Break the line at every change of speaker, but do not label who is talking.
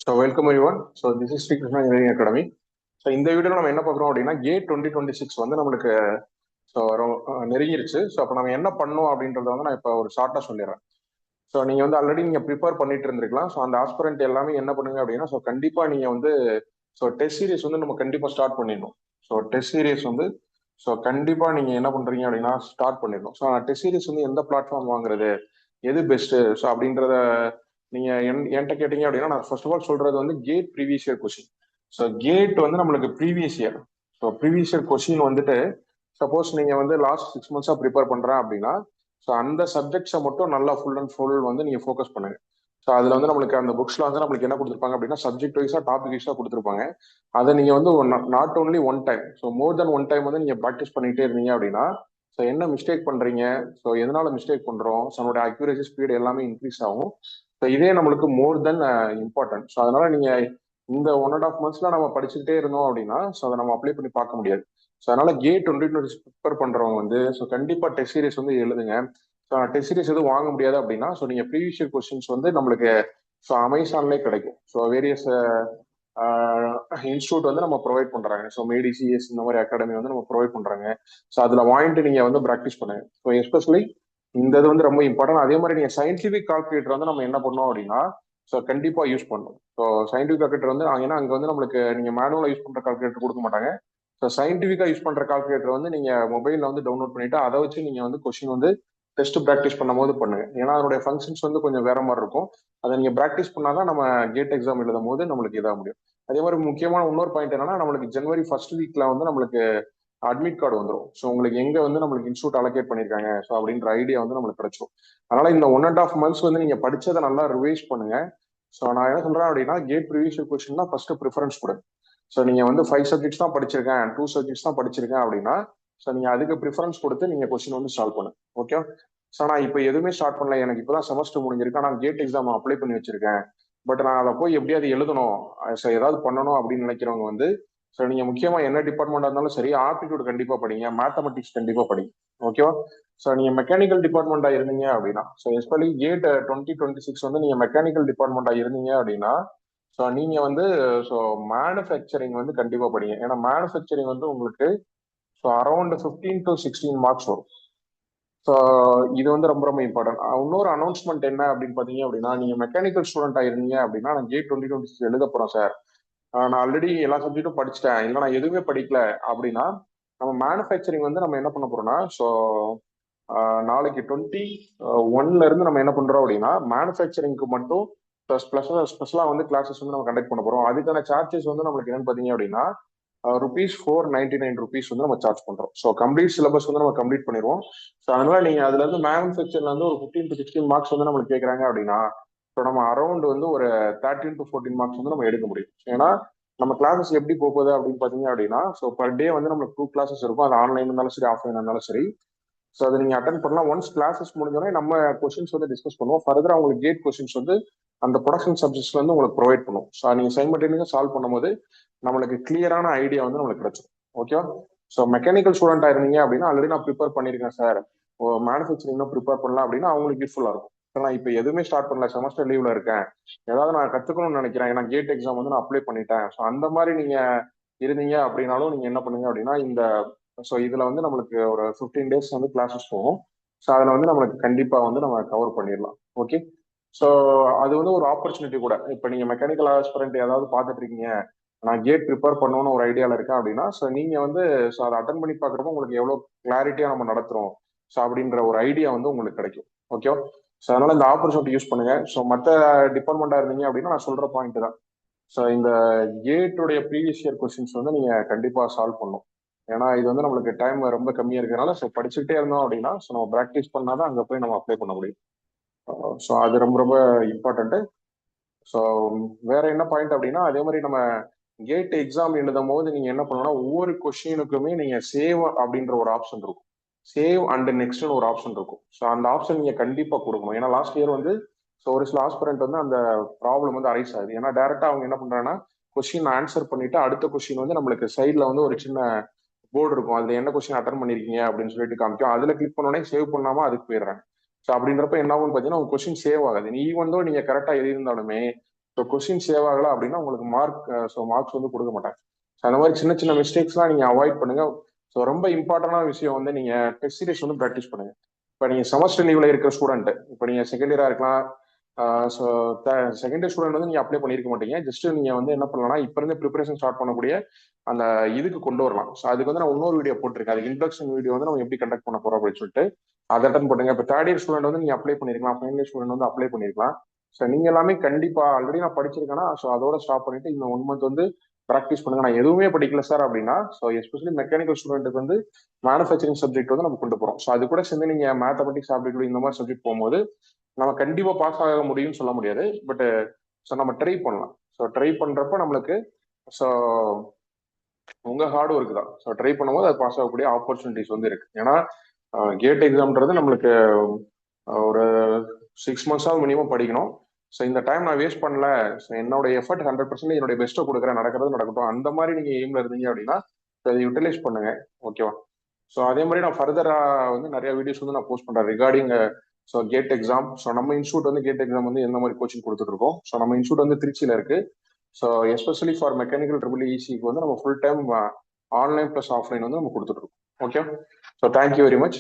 So welcome everyone. So this is Shri Krishna engineering academy. So இந்த வீடியோவில் நம்ம என்ன பார்க்குறோம் அப்படின்னா கேட் 2026 வந்து நம்மளுக்கு ஸோ நெருங்கிருச்சு. ஸோ அப்போ நம்ம என்ன பண்ணணும் அப்படின்றத வந்து நான் இப்போ ஒரு ஷார்ட்டாக சொல்லிடுறேன். ஸோ நீங்கள் வந்து ஆல்ரெடி நீங்கள் ப்ரிப்பேர் பண்ணிட்டு இருந்திருக்கலாம். ஸோ அந்த ஆஸ்பிரண்ட் எல்லாமே என்ன பண்ணுங்க அப்படின்னா, ஸோ கண்டிப்பாக நீங்கள் வந்து ஸோ டெஸ்ட் சீரிஸ் வந்து நம்ம கண்டிப்பாக ஸ்டார்ட் பண்ணிடணும். ஸோ டெஸ்ட் சீரிஸ் வந்து ஸோ கண்டிப்பாக நீங்கள் என்ன பண்ணுறீங்க அப்படின்னா ஸ்டார்ட் பண்ணிடணும். ஸோ டெஸ்ட் சீரிஸ் வந்து எந்த பிளாட்ஃபார்ம் வாங்குறது, எது பெஸ்ட்டு, ஸோ அப்படின்றத நீங்க என்கிட்ட கேட்டீங்க அப்படின்னா, நான் ஃபர்ஸ்ட் ஆஃப் ஆல் சொல்றது வந்து GATE previous year question. So GATE வந்து நம்மளுக்கு previous year. So previous year question வந்துட்டு சப்போஸ் நீங்க வந்து லாஸ்ட் 6 months ப்ரிப்பேர் பண்றேன் அப்படின்னா, ஸோ அந்த சப்ஜெக்ட்ஸை மட்டும் நல்லா ஃபுல் அண்ட் ஃபுல் வந்து நீங்க ஃபோக்கஸ் பண்ணுங்க. ஸோ அதுல வந்து நம்மளுக்கு அந்த புக்ஸ்ல வந்து நம்மளுக்கு என்ன கொடுத்துருப்பாங்க அப்படின்னா, சப்ஜெக்ட் வைஸா டாபிக் வைஸா கொடுத்துருப்பாங்க. அதை நீங்க வந்து not only one time, so more then one time வந்து நீங்க ப்ராக்டிஸ் பண்ணிட்டே இருந்தீங்க அப்படின்னா, ஸோ என்ன மிஸ்டேக் பண்றீங்க, ஸோ எதனால மிஸ்டேக் பண்றோம், ஸோ நம்மளோட அக்யூரேசி ஸ்பீடு எல்லாமே இன்க்ரீஸ் ஆகும். ஸோ இதே நம்மளுக்கு மோர் தென் இம்பார்ட்டன்ட். ஸோ அதனால நீங்க இந்த 1.5 months நம்ம படிச்சுக்கிட்டே இருந்தோம் அப்படின்னா, ஸோ அதை நம்ம அப்ளை பண்ணி பார்க்க முடியாது. ஸோ அதனால கேட் 2026 ப்ரிப்பேர் பண்றவங்க வந்து ஸோ கண்டிப்பா டெஸ்ட் சீரிஸ் வந்து எழுதுங்க. ஸோ டெஸ்ட் சீரிஸ் எதுவும் வாங்க முடியாது அப்படின்னா, ஸோ நீங்க ப்ரீவியஸ் இயர் கொஸ்டின்ஸ் வந்து நம்மளுக்கு ஸோ அமேசான்லேயே கிடைக்கும். ஸோ வேரியஸ் இன்ஸ்டியூட் வந்து நம்ம ப்ரொவைட் பண்றாங்க. ஸோ மேடிசிஎஸ் இந்த மாதிரி அகாடமி வந்து நம்ம ப்ரொவைட் பண்றாங்க. ஸோ அதுல வாங்கிட்டு நீங்க வந்து ப்ராக்டிஸ் பண்ணுங்க. ஸோ எஸ்பெஷலி இந்த இது வந்து ரொம்ப இம்பார்ட்டன்ட். அதே மாதிரி நீங்க சயின்டிபிக் கால்குலேட்டர் வந்து நம்ம என்ன பண்ணோம் அப்படின்னா, ஸோ கண்டிப்பா யூஸ் பண்ணணும். ஸோ சயின்டிபிக் கால்குலேட்டர் வந்து ஏன்னா அங்க வந்து நம்மளுக்கு நீங்க மேனுவலா யூஸ் பண்ற கால்குலேட்டர் கொடுக்க மாட்டாங்க. ஸோ சயின்டிபிக்கா யூஸ் பண்ற கால்குலேட்டர் வந்து நீங்க மொபைல்ல வந்து டவுன்லோட் பண்ணிட்டு அதை வச்சு நீங்க வந்து கொஸ்டின் வந்து டெஸ்ட் ப்ராக்டிஸ் பண்ணும் போது பண்ணுங்க. ஏன்னா அதனுடைய ஃபங்க்ஷன்ஸ் வந்து கொஞ்சம் வேற மாதிரி இருக்கும். அதை நீங்க ப்ராக்டிஸ் பண்ணாதான் நம்ம கேட் எக்ஸாம் எழுதும் போது நம்மளுக்கு இதாக முடியும். அதே மாதிரி முக்கியமான இன்னொரு பாயிண்ட் என்னன்னா, நம்மளுக்கு ஜனவரி ஃபர்ஸ்ட் வீக்ல வந்து நம்மளுக்கு அட்மிட் கார்டு வந்துடும். ஸோ உங்களுக்கு எங்க வந்து நம்மளுக்கு இன்ஸ்டியூட் அலோகேட் பண்ணிருக்காங்க ஸோ அப்படின்ற ஐடியா வந்து நம்மளுக்கு கிடைச்சிடும். அதனால இந்த 1.5 months வந்து நீங்க படிச்சதை நல்லா ரிவைஸ் பண்ணுங்க. ஸோ நான் என்ன சொல்றேன் அப்படின்னா, கேட் ப்ரீவியஸ் கொஸ்டின் தான் ஃபர்ஸ்ட் ப்ரிஃபரன்ஸ் கொடுங்க. ஸோ நீங்க வந்து 5 subjects தான் படிச்சிருக்கேன், 2 subjects தான் படிச்சிருக்கேன் அப்படின்னா, ஸோ நீங்க அதுக்கு ப்ரிஃபரன்ஸ் கொடுத்து நீங்க கொஸ்டின் வந்து சால்வ் பண்ணுங்க. ஓகே. ஸோ நான் இப்போ எதுவுமே ஸ்டார்ட் பண்ணல, எனக்கு இப்போதான் செமஸ்டர் முடிஞ்சிருக்கு, நான் கேட் எக்ஸாம் அப்ளை பண்ணி வச்சிருக்கேன், பட் நான் அதை போய் எப்படியாவது எழுதணும், ஸோ ஏதாவது பண்ணணும் அப்படின்னு நினைக்கிறவங்க வந்து ஸோ நீங்க முக்கியமா என்ன டிபார்ட்மெண்டா இருந்தாலும் சரி, ஆப்டிடியூட் கண்டிப்பா படிங்க, மேத்தமெட்டிக்ஸ் கண்டிப்பா படிங்க. ஓகேவா. ஸோ நீங்க மெக்கானிக்கல் டிபார்ட்மெண்டா இருந்தீங்க அப்படின்னா, ஸோ எஸ்பெஷலி கேட் 2026 வந்து நீங்க மெக்கானிக்கல் டிபார்ட்மெண்டா இருந்தீங்க அப்படின்னா, ஸோ நீங்க வந்து ஸோ மேனுஃபேக்சரிங் வந்து கண்டிப்பா படிங்க. ஏன்னா மேனுஃபேக்சரிங் வந்து உங்களுக்கு ஸோ அரௌண்ட் 15 to 16 marks வரும். ஸோ இது வந்து ரொம்ப ரொம்ப இம்பார்ட்டன்ட். இன்னொரு அனௌன்ஸ்மெண்ட் என்ன அப்படின்னு பாத்தீங்க அப்படின்னா, நீங்க மெக்கானிக்கல் ஸ்டூடெண்டா இருந்தீங்க அப்படின்னா, நான் கேட் 2026 எழுத போறேன் சார், நான் ஆல்ரெடி எல்லா சப்ஜெக்ட்டும் படிச்சுட்டேன், இல்லை நான் எதுவுமே படிக்கல அப்படின்னா, நம்ம மேனுஃபேக்சரிங் வந்து நம்ம என்ன பண்ண போறோம்னா, ஸோ நாளைக்கு 21 இருந்து நம்ம என்ன பண்றோம் அப்படின்னா, மேனுஃபேக்சரிங்க்கு மட்டும் ஸ்பெஷலா வந்து கிளாஸஸ் வந்து நம்ம கண்டக்ட் பண்ண போறோம். அதுக்கான சார்ஜஸ் வந்து நம்மளுக்கு என்னன்னு பாத்தீங்க அப்படின்னா, ₹499 வந்து நம்ம சார்ஜ் பண்றோம். ஸோ கம்ப்ளீட் சிலபஸ் வந்து நம்ம கம்ப்ளீட் பண்ணிடுவோம். ஸோ அதனால நீங்க அதுல இருந்து மேனுஃபேக்சர்ல இருந்து ஒரு 15 to 16 marks வந்து நம்மளுக்கு கேட்கறாங்க அப்படின்னா, ஸோ நம்ம அரௌண்ட் வந்து ஒரு 13 to 14 marks வந்து நம்ம எடுக்க முடியும். ஏன்னா நம்ம கிளாஸஸ் எப்படி போகுது அப்படின்னு பாத்தீங்க அப்படின்னா, ஸோ பர் டே வந்து நம்மளுக்கு 2 classes இருக்கும். அது ஆன்லைன் இருந்தாலும் சரி, ஆஃப்லைன் இருந்தாலும் சரி. ஸோ அதை நீங்க அட்டன் பண்ணலாம். ஒன்ஸ் கிளாஸஸ் முடிஞ்சோடனே நம்ம கொஸ்டின்ஸ் வந்து டிஸ்கஸ் பண்ணுவோம். ஃபர்தரா உங்களுக்கு கேட் கொஸ்டின்ஸ் வந்து அந்த ப்ரொடக்ஷன் சப்ஜெக்ட்ஸ்ல வந்து உங்களுக்கு ப்ரொவைட் பண்ணுவோம். ஸோ நீங்க சைமல்டேனியஸா சால்வ் பண்ணும்போது நம்மளுக்கு கிளியரான ஐடியா வந்து நம்மளுக்கு கிடைச்சிடும். ஓகேவா. ஸோ மெக்கானிக்கல் ஸ்டூடெண்டா இருந்தீங்க அப்படின்னா, ஆல்ரெடி நான் ப்ரிப்பேர் பண்ணிருக்கேன் சார், மேனுஃபேக்சரிங் ப்ரிப்பேர் பண்ணலாம் அப்படின்னா அவங்களுக்கு யூஸ்ஃபுல்லா இருக்கும். நான் இப்போ எதுவுமே ஸ்டார்ட் பண்ணல, செமஸ்டர் லீவ்ல இருக்கேன், ஏதாவது நான் கத்துக்கணும்னு நினைக்கிறேன், ஏன்னா கேட் எக்ஸாம் வந்து நான் அப்ளை பண்ணிட்டேன், ஸோ அந்த மாதிரி நீங்க இருந்தீங்க அப்படின்னாலும் நீங்க என்ன பண்ணுங்க அப்படின்னா, இந்த ஸோ இதுல வந்து நம்மளுக்கு ஒரு 15 days வந்து கிளாஸஸ் போகும். ஸோ அதில் வந்து நம்மளுக்கு கண்டிப்பா வந்து நம்ம கவர் பண்ணிடலாம். ஓகே. ஸோ அது வந்து ஒரு ஆப்பர்ச்சுனிட்டி கூட. இப்போ நீங்க மெக்கானிக்கல் ஆஸ்பிரண்ட் ஏதாவது பார்த்துட்டு இருக்கீங்க, நான் கேட் ப்ரிப்பேர் பண்ணணும்னு ஒரு ஐடியாவில் இருக்கேன் அப்படின்னா, ஸோ நீங்க வந்து ஸோ அதை அட்டன் பண்ணி பார்க்குறப்போ உங்களுக்கு எவ்வளோ கிளாரிட்டியா நம்ம நடத்துறோம் ஸோ அப்படின்ற ஒரு ஐடியா வந்து உங்களுக்கு கிடைக்கும். ஓகேவா. ஸோ அதனால இந்த ஆப்பர்ச்சுனிட்டி யூஸ் பண்ணுங்க. ஸோ மற்ற டிபார்ட்மெண்டா இருந்தீங்க அப்படின்னா நான் சொல்ற பாயிண்ட் தான். ஸோ இந்த கேட்டுடைய ப்ரீவியஸ் இயர் கொஸ்டின்ஸ் வந்து நீங்க கண்டிப்பா சால்வ் பண்ணணும். ஏன்னா இது வந்து நம்மளுக்கு டைம் ரொம்ப கம்மியா இருக்கிறனால, ஸோ படிச்சுக்கிட்டே இருந்தோம் அப்படின்னா, ஸோ நம்ம ப்ராக்டிஸ் பண்ணாதான் அங்கே போய் நம்ம அப்ளை பண்ண முடியும். ஸோ அது ரொம்ப ரொம்ப இம்பார்ட்டன்ட். ஸோ வேற என்ன பாயிண்ட் அப்படின்னா, அதே மாதிரி நம்ம கேட் எக்ஸாம் எழுதும் போது நீங்க என்ன பண்ணணும்னா, ஒவ்வொரு கொஸ்டினுக்குமே நீங்க சேவ் அப்படின்ற ஒரு ஆப்ஷன் இருக்கும். சேவ் அண்ட் நெக்ஸ்ட்னு ஒரு ஆப்ஷன் இருக்கும். ஸோ அந்த ஆப்ஷன் நீங்க கண்டிப்பா கொடுக்கணும். ஏன்னா லாஸ்ட் இயர் வந்து ஸோ ஒரு சில ஆஸ்பிரண்ட் வந்து அந்த ப்ராப்ளம் வந்து அரைஸ் ஆகுது. ஏன்னா டேரக்டா அவங்க என்ன பண்றாங்கன்னா, கொஸ்டின் ஆன்சர் பண்ணிட்டு அடுத்த கொஸ்டின் வந்து நம்மளுக்கு சைட்ல வந்து ஒரு சின்ன போர்டு இருக்கும், அதுல என்ன கொஸ்டின் அட்டன் பண்ணிருக்கீங்க அப்படின்னு சொல்லிட்டு காமிக்கும். அதுல கிளிக் பண்ணோடனே சேவ் பண்ணாம அதுக்கு போயிடுறாங்க. ஸோ அப்படின்றப்ப என்ன ஆகும்னு பார்த்தீங்கன்னா, உங்க கொஸ்டின் சேவ் ஆகாது. நீ வந்து நீங்க கரெக்டா எழுதியிருந்தாலுமே ஸோ கொஸ்டின் சேவ் ஆகல அப்படின்னா உங்களுக்கு மார்க்ஸ் வந்து கொடுக்க மாட்டாங்க. ஸோ அந்த மாதிரி சின்ன சின்ன மிஸ்டேக்ஸ்லாம் நீங்க அவாய்ட் பண்ணுங்க. ஸோ ரொம்ப இம்பார்ட்டன்டான விஷயம் வந்து நீங்க டெஸ்ட் சீரிஸ் வந்து ப்ராக்டிஸ் பண்ணுங்க. இப்போ நீங்க செமஸ்டர் லீவ்ல இருக்கிற ஸ்டூடெண்ட், இப்போ நீங்க செகண்ட் இயரா இருக்கலாம். ஸோ செகண்ட் இயர் ஸ்டூடெண்ட் வந்து நீங்க அப்ளை பண்ணியிருக்க மாட்டீங்க. ஜஸ்ட் நீங்க வந்து என்ன பண்ணலாம்னா இப்போ இருந்து ப்ரிப்பரேஷன் ஸ்டார்ட் பண்ணக்கூடிய அந்த இதுக்கு கொண்டு வரலாம். ஸோ அதுக்கு வந்து நான் இன்னொரு வீடியோ போட்டிருக்கேன். அதுக்கு இன்ட்ரடக்ஷன் வீடியோ வந்து நம்ம எப்படி கண்டக்ட் பண்ண போறோம் அப்படின்னு சொல்லிட்டு அதை அட்டன் பண்ணுங்க. இப்போ தேர்ட் இயர் ஸ்டூடெண்ட் வந்து நீங்க அப்ளை பண்ணிருக்கலாம், ஃபைனல் இயர் ஸ்டூடெண்ட் வந்து அப்ளை பண்ணிருக்கலாம். ஸோ நீங்க எல்லாமே கண்டிப்பா ஆல்ரெடி நான் படிச்சிருக்கேன்னா ஸோ அதோட ஸ்டாப் பண்ணிட்டு இந்த 1 மந்த் வந்து ப்ராக்டிஸ் பண்ணுங்க. நான் எதுவுமே படிக்கல சார் அப்படின்னா ஸோ எஸ்பெஷலி மெக்கானிக்கல் ஸ்டூடெண்ட்டுக்கு வந்து மேனுஃபேக்சரிங் சப்ஜெக்ட் வந்து நம்ம கொண்டு போறோம். ஸோ அது கூட சேர்ந்து நீங்க மேத்தமெட்டிக்ஸ் ஆப்டிடியூட் இந்த மாதிரி சப்ஜெக்ட் போகும்போது நம்ம கண்டிப்பா பாஸ் ஆக முடியும்னு சொல்ல முடியாது. பட் ஸோ நம்ம ட்ரை பண்ணலாம். ஸோ ட்ரை பண்றப்ப நம்மளுக்கு ஸோ உங்க ஹார்ட் ஒர்க் தான். ஸோ ட்ரை பண்ணும்போது அது பாஸ் ஆகக்கூடிய ஆப்பர்ச்சுனிட்டிஸ் வந்து இருக்கு. ஏன்னா கேட் எக்ஸாம்ன்றது நம்மளுக்கு ஒரு 6 மந்த்ஸாவது மினிமம் படிக்கணும். ஸோ இந்த டைம் நான் வேஸ்ட் பண்ணல, ஸோ என்னோட எஃபர்ட் 100% என்னுடைய பெஸ்ட்டை கொடுக்குறேன், நடக்கிறது நடக்கட்டும், அந்த மாதிரி நீங்க எய்ம்ல இருந்தீங்க அப்படின்னா அதை யூட்டிலைஸ் பண்ணுங்க. ஓகேவா? ஸோ அதே மாதிரி நான் ஃபர்தரா வந்து நிறைய வீடியோஸ் வந்து நான் போஸ்ட் பண்றேன் regarding so GATE exam. So நம்ம இன்ஸ்டியூட் வந்து கேட் எக்ஸாம் வந்து எந்த மாதிரி கோச்சிங் கொடுத்துட்டு இருக்கோம். ஸோ நம்ம இன்ஸ்டியூட் வந்து திருச்சியில இருக்கு. So especially for mechanical triple இசிக்கு வந்து நம்ம full time online plus offline வந்து நம்ம கொடுத்துட்டு இருக்கோம். Okay, so thank you very much.